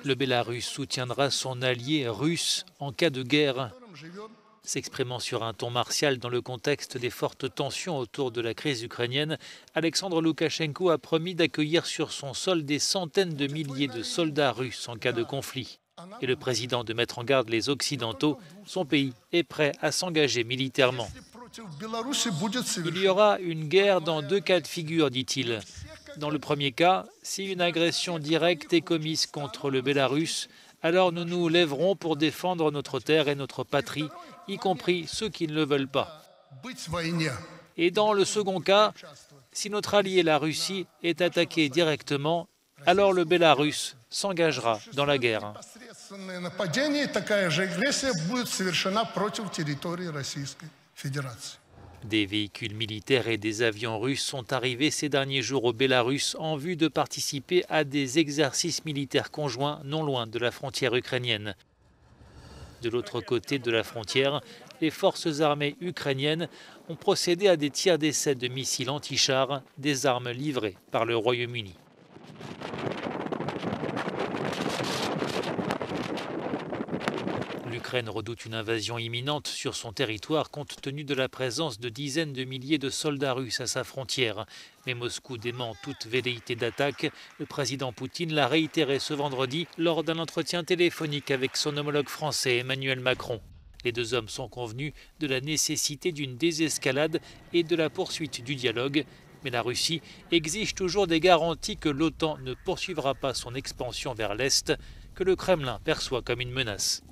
Le Bélarus soutiendra son allié russe en cas de guerre. S'exprimant sur un ton martial dans le contexte des fortes tensions autour de la crise ukrainienne, Alexandre Loukachenko a promis d'accueillir sur son sol des centaines de milliers de soldats russes en cas de conflit. Et le président de mettre en garde les Occidentaux, son pays est prêt à s'engager militairement. Il y aura une guerre dans deux cas de figure, dit-il. Dans le premier cas, si une agression directe est commise contre le Bélarus, alors nous nous lèverons pour défendre notre terre et notre patrie, y compris ceux qui ne le veulent pas. Et dans le second cas, si notre allié la Russie est attaqué directement, alors le Bélarus s'engagera dans la guerre. Des véhicules militaires et des avions russes sont arrivés ces derniers jours au Bélarus en vue de participer à des exercices militaires conjoints non loin de la frontière ukrainienne. De l'autre côté de la frontière, les forces armées ukrainiennes ont procédé à des tirs d'essai de missiles anti-chars, des armes livrées par le Royaume-Uni. L'Ukraine redoute une invasion imminente sur son territoire compte tenu de la présence de dizaines de milliers de soldats russes à sa frontière. Mais Moscou dément toute velléité d'attaque. Le président Poutine l'a réitéré ce vendredi lors d'un entretien téléphonique avec son homologue français Emmanuel Macron. Les deux hommes sont convenus de la nécessité d'une désescalade et de la poursuite du dialogue. Mais la Russie exige toujours des garanties que l'OTAN ne poursuivra pas son expansion vers l'Est, que le Kremlin perçoit comme une menace.